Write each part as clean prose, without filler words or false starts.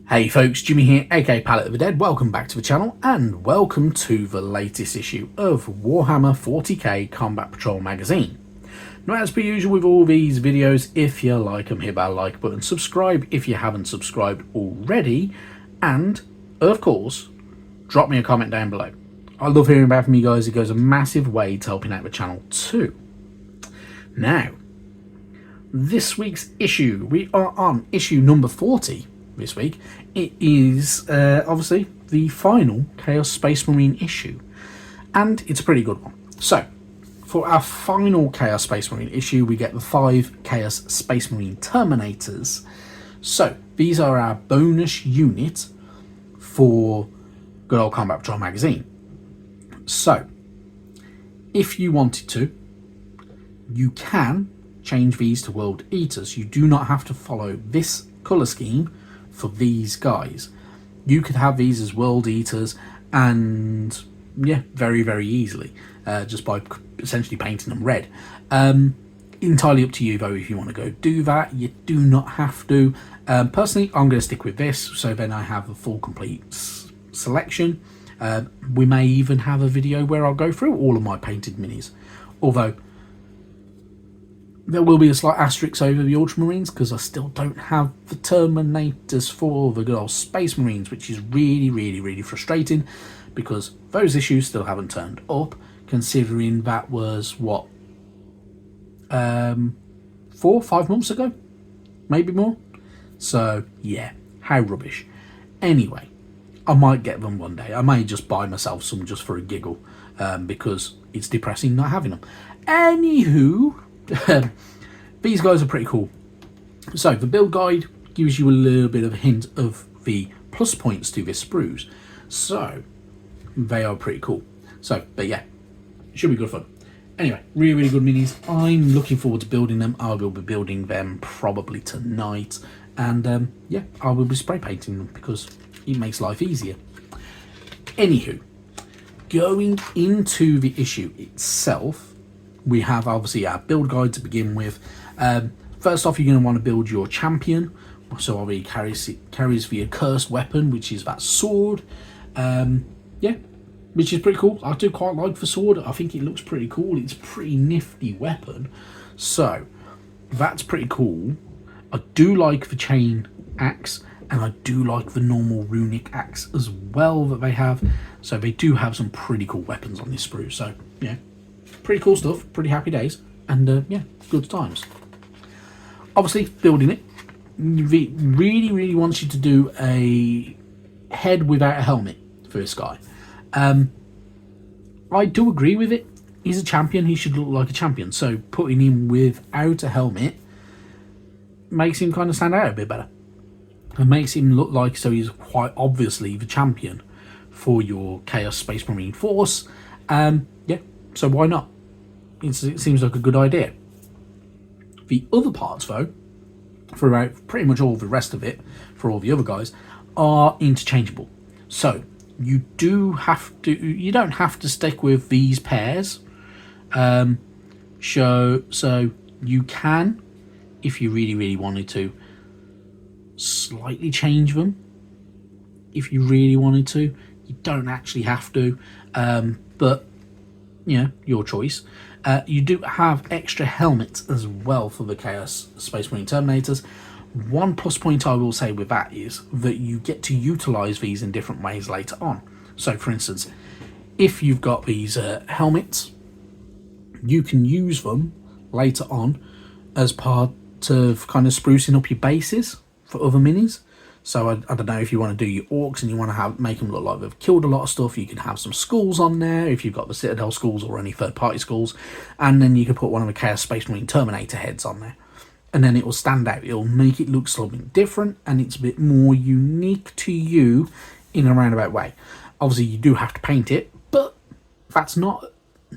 Hey folks, Jimmy here, aka Palette of the Dead. Welcome back to the channel and welcome to the latest issue of Warhammer 40k Combat Patrol magazine. Now, as per usual with all these videos, if you like them, hit that like button, subscribe if you haven't subscribed already, and of course, drop me a comment down below. I love hearing back from you guys. It goes a massive way to helping out the channel too. Now, this week's issue, we are on issue number 40. This week it is obviously the final Chaos Space Marine issue, and it's a pretty good one. So for our final Chaos Space Marine issue, we get the 5 Chaos Space Marine Terminators. So these are our bonus unit for good old Combat Patrol magazine. So if you wanted to, you can change these to World Eaters. You do not have to follow this colour scheme for these guys. You could have these as World Eaters, and yeah, very easily, just by essentially painting them red. Entirely up to you though if you want to go do that. You do not have to. Personally, I'm going to stick with this, so then I have a full complete selection. We may even have a video where I'll go through all of my painted minis, although there will be a slight asterisk over the Ultramarines because I still don't have the Terminators for the good old Space Marines, which is really frustrating because those issues still haven't turned up, considering that was, what, 4 or 5 months ago? Maybe more? So, yeah, how rubbish. Anyway, I might get them one day. I may just buy myself some just for a giggle, because it's depressing not having them. Anywho, these guys are pretty cool. So the build guide gives you a little bit of a hint of the plus points to this sprues, so they are pretty cool. So, but yeah, it should be good fun. Anyway, really good minis. I'm looking forward to building them. I will be building them probably tonight, and yeah, I will be spray painting them because it makes life easier. Anywho, going into the issue itself, we have obviously our build guide to begin with. First off, you're going to want to build your champion. So obviously carries the accursed weapon, which is that sword. Yeah, which is pretty cool. I do quite like the sword. I think it looks pretty cool. It's a pretty nifty weapon. So that's pretty cool. I do like the chain axe, and I do like the normal runic axe as well that they have. So they do have some pretty cool weapons on this sprue. So yeah, pretty cool stuff, pretty happy days, and yeah, good times. Obviously, building it, really wants you to do a head without a helmet for this guy. I do agree with it. He's a champion, he should look like a champion, so putting him without a helmet makes him kind of stand out a bit better. It makes him look like, so he's quite obviously the champion for your Chaos Space Marine force. Yeah, so why not? It seems like a good idea. The other parts, though, throughout pretty much all the rest of it, for all the other guys, are interchangeable. So you don't have to stick with these pairs. So you can, if you really wanted to, slightly change them. If you really wanted to, you don't actually have to, but you know, your choice. You do have extra helmets as well for the Chaos Space Marine Terminators. One plus point I will say with that is that you get to utilise these in different ways later on. So for instance, if you've got these helmets, you can use them later on as part of kind of sprucing up your bases for other minis. So I don't know, if you want to do your orcs and you want to make them look like they've killed a lot of stuff, you can have some skulls on there if you've got the Citadel skulls or any third-party skulls, and then you can put one of the Chaos Space Marine Terminator heads on there, and then it will stand out. It'll make it look something different, and it's a bit more unique to you in a roundabout way. Obviously, you do have to paint it, but that's not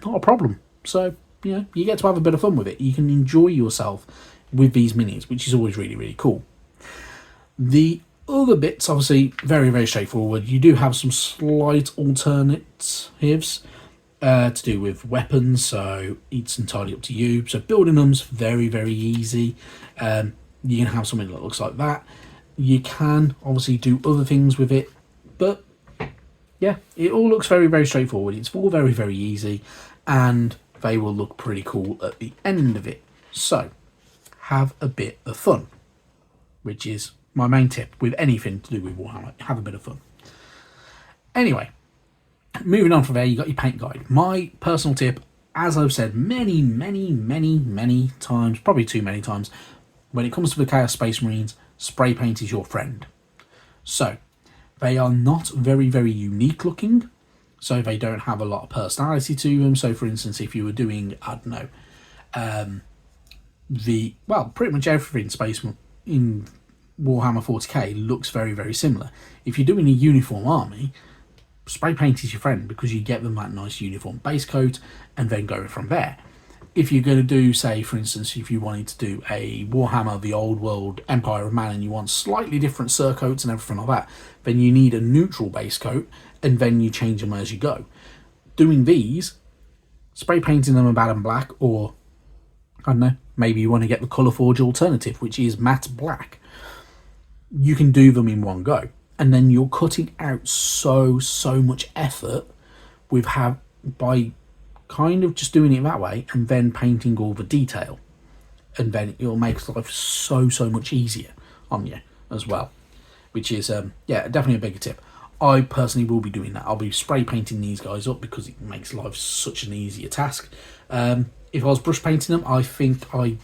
a problem. So you know, you get to have a bit of fun with it. You can enjoy yourself with these minis, which is always really cool. The other bits, obviously, very straightforward. You do have some slight alternatives to do with weapons, so it's entirely up to you. So building them's very easy. You can have something that looks like that. You can obviously do other things with it, but yeah, it all looks very, very straightforward. It's all very, very easy, and they will look pretty cool at the end of it. So, have a bit of fun, which is my main tip with anything to do with Warhammer. Have a bit of fun. Anyway, moving on from there, you got your paint guide. My personal tip, as I've said many, many, many, many times, probably too many times, when it comes to the Chaos Space Marines, spray paint is your friend. So, they are not very, very unique looking, so they don't have a lot of personality to them. So, for instance, if you were doing, I don't know, pretty much everything in Warhammer 40k looks very, very similar. If you're doing a uniform army, spray paint is your friend because you get them that nice uniform base coat and then go from there. If you're going to do, say, for instance, if you wanted to do a Warhammer, the Old World, Empire of Man, and you want slightly different surcoats and everything like that, then you need a neutral base coat, and then you change them as you go. Doing these, spray painting them about and black, or, I don't know, maybe you want to get the Colour Forge alternative, which is matte black. You can do them in one go. And then you're cutting out so much effort by kind of just doing it that way and then painting all the detail, and then it'll make life so much easier on you as well, which is definitely a bigger tip. I personally will be doing that. I'll be spray painting these guys up because it makes life such an easier task. If I was brush painting them, I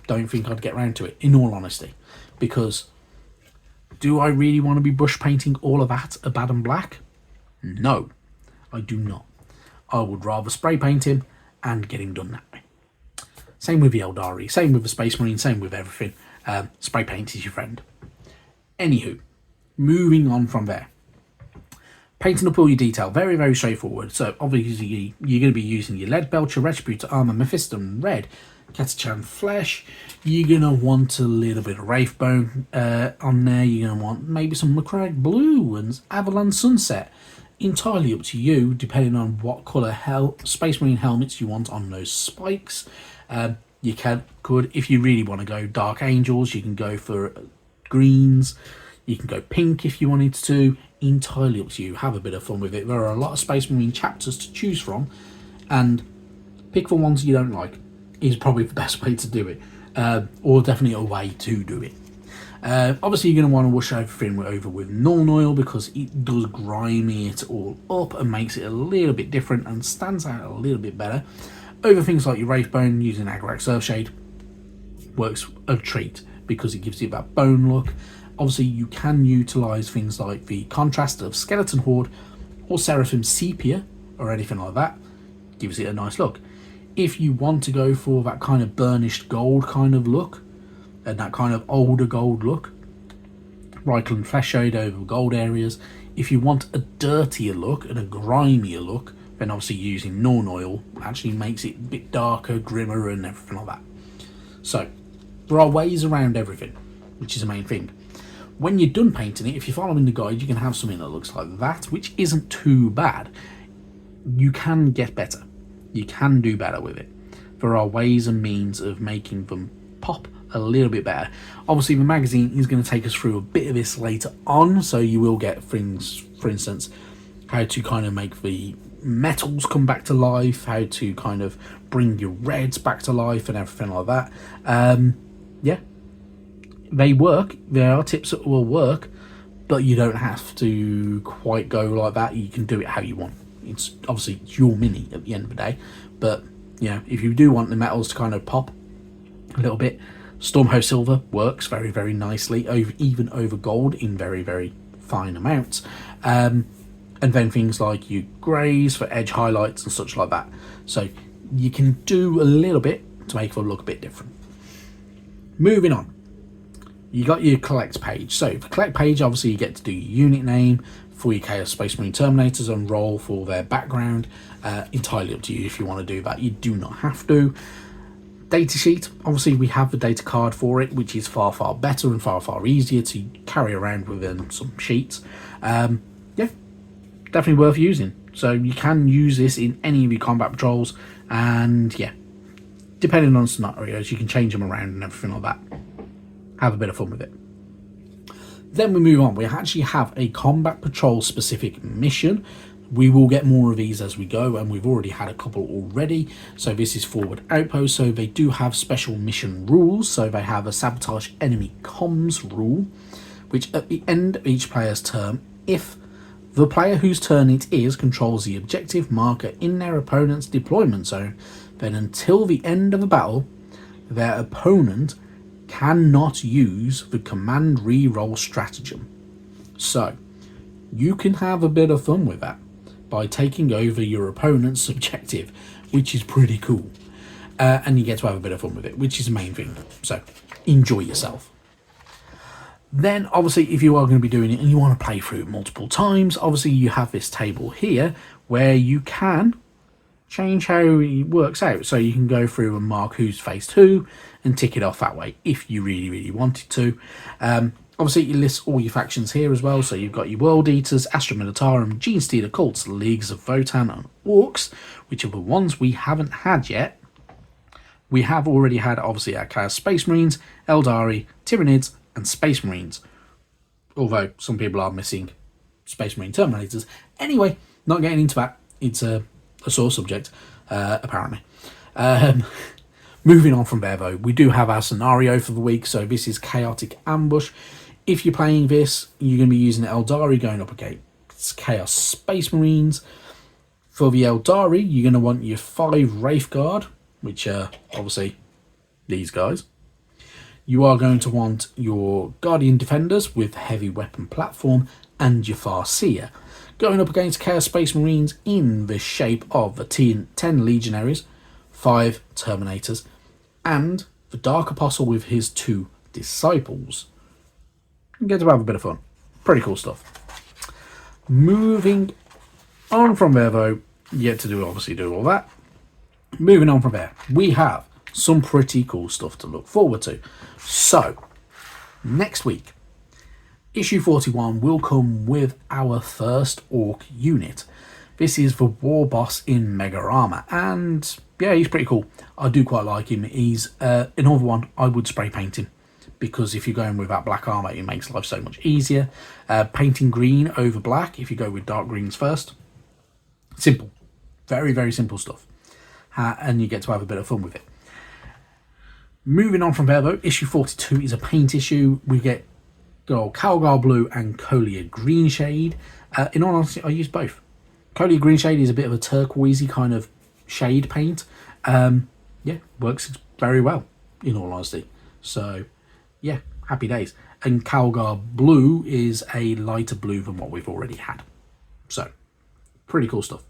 don't think I'd get around to it, in all honesty, because do I really want to be brush painting all of that a bad and black? No, I do not. I would rather spray paint him and get him done that way. Same with the Eldari, same with the Space Marine, same with everything. Spray paint is your friend. Anywho, moving on from there. Painting up all your detail, very, very straightforward. So obviously you're going to be using your Lead Belcher, Retributor Armour, Mephiston Red, Catachan Flesh. You're going to want a little bit of Wraithbone on there. You're going to want maybe some Macragge Blue and Avalanche Sunset. Entirely up to you, depending on what colour Space Marine helmets you want on those spikes. You could, if you really want to go Dark Angels, you can go for greens. You can go pink if you wanted to. Entirely up to you. Have a bit of fun with it. There are a lot of Space Marine chapters to choose from, and pick the ones you don't like is probably the best way to do it, or definitely a way to do it. Obviously you're going to want to wash everything over with Nuln Oil because it does grimy it all up and makes it a little bit different and stands out a little bit better. Over things like your Wraithbone, using Agrak Surfshade works a treat because it gives you that bone look. Obviously you can utilise things like the contrast of Skeleton Horde or Seraphim Sepia or anything like that. Gives it a nice look. If you want to go for that kind of burnished gold kind of look, and that kind of older gold look, Reichland Flesh Shade over gold areas. If you want a dirtier look and a grimier look, then obviously using Nuln Oil actually makes it a bit darker, grimmer and everything like that. So there are ways around everything, which is the main thing. When you're done painting it, if you're following the guide, you can have something that looks like that, which isn't too bad. You can get better. You can do better with it. There are ways and means of making them pop a little bit better. Obviously the magazine is going to take us through a bit of this later on, so you will get things, for instance, how to kind of make the metals come back to life, how to kind of bring your reds back to life and everything like that. They work. There are tips that will work, but you don't have to quite go like that. You can do it how you want. It's obviously your mini at the end of the day, but if you do want the metals to kind of pop a little bit, Stormhost Silver works very, very nicely, even over gold in very, very fine amounts. And then things like your greys for edge highlights and such like that. So you can do a little bit to make them look a bit different. Moving on. You got your collect page. So for collect page, obviously you get to do your unit name for your Chaos Space Marine Terminators and roll for their background. Entirely up to you if you want to do that. You do not have to. Data sheet, obviously we have the data card for it, which is far better and far easier to carry around within some sheets. Definitely worth using. So you can use this in any of your combat patrols, and depending on scenarios you can change them around and everything like that. Have a bit of fun with it. Then we move on. We actually have a combat patrol specific mission. We will get more of these as we go, and we've already had a couple already. So this is Forward Outpost, so they do have special mission rules. So they have a sabotage enemy comms rule, which at the end of each player's turn, if the player whose turn it is controls the objective marker in their opponent's deployment zone, then until the end of the battle, their opponent cannot use the command re-roll stratagem. So you can have a bit of fun with that by taking over your opponent's objective, which is pretty cool. And you get to have a bit of fun with it, which is the main thing. So enjoy yourself. Then obviously if you are going to be doing it and you want to play through it multiple times, obviously you have this table here where you can change how it works out. So you can go through and mark who's faced who and tick it off that way if you really wanted to. Obviously it lists all your factions here as well. So you've got your World Eaters, Astra Militarum, Gene Stealer Cults, Leagues of Votan and Orcs, which are the ones we haven't had yet. We have already had obviously our Chaos Space Marines, Eldari, Tyranids and Space Marines, although some people are missing Space Marine Terminators. Anyway, not getting into that, it's a sore subject, apparently. Moving on from there though, we do have our scenario for the week. So this is Chaotic Ambush. If you're playing this, you're going to be using Eldari going up against Chaos Space Marines. For the Eldari, you're going to want your 5 Wraith Guard, which are obviously these guys. You are going to want your Guardian Defenders with heavy weapon platform and your Farseer, going up against Chaos Space Marines in the shape of the 10 Legionaries, 5 Terminators, and the Dark Apostle with his 2 Disciples. You get to have a bit of fun. Pretty cool stuff. Moving on from there though, you get to do all that. Moving on from there, we have some pretty cool stuff to look forward to. So, next week, issue 41 will come with our first Orc unit. This is the War Boss in Mega Armor, and yeah, he's pretty cool. I do quite like him. He's another one I would spray paint him, because if you're going with that black armor, it makes life so much easier. Painting green over black, if you go with dark greens first. Simple. Very simple stuff. And you get to have a bit of fun with it. Moving on from there though, issue 42 is a paint issue. We get good old Calgar Blue and Collier Green shade. In all honesty, I use both. Collier Green shade is a bit of a turquoisey kind of shade paint. Yeah, works very well, in all honesty. So, yeah, happy days. And Calgar Blue is a lighter blue than what we've already had. So, pretty cool stuff.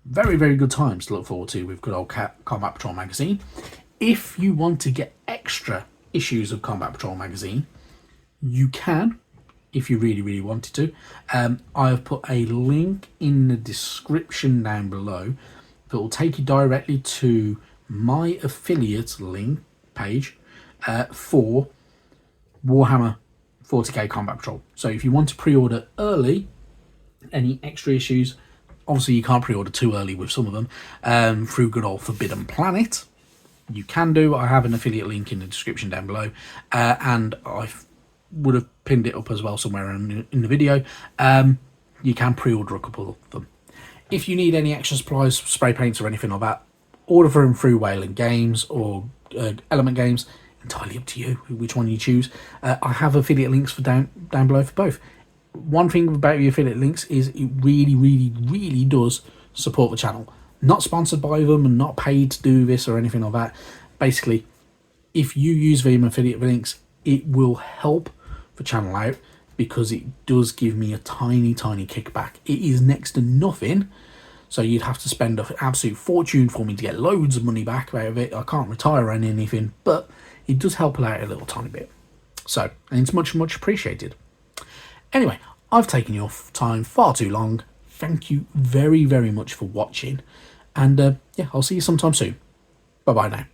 Very good times to look forward to with good old Combat Patrol magazine. If you want to get extra issues of Combat Patrol magazine, you can, if you really wanted to. I have put a link in the description down below that will take you directly to my affiliate link page for Warhammer 40k Combat Patrol. So if you want to pre-order early any extra issues, obviously you can't pre-order too early with some of them, through good old Forbidden Planet. You can do. I have an affiliate link in the description down below, and I would have pinned it up as well somewhere in the video. You can pre-order a couple of them. If you need any extra supplies, spray paints or anything like that, order them through Wayland Games or Element Games. Entirely up to you which one you choose. I have affiliate links for down below for both. One thing about the affiliate links is it really does support the channel. Not sponsored by them and not paid to do this or anything like that. Basically, if you use them affiliate links, it will help the channel out because it does give me a tiny kickback. It is next to nothing, so you'd have to spend an absolute fortune for me to get loads of money back out of it. I can't retire on anything, but it does help out a little tiny bit. So, and it's much appreciated. Anyway, I've taken your time far too long. Thank you very much for watching. And yeah, I'll see you sometime soon. Bye-bye now.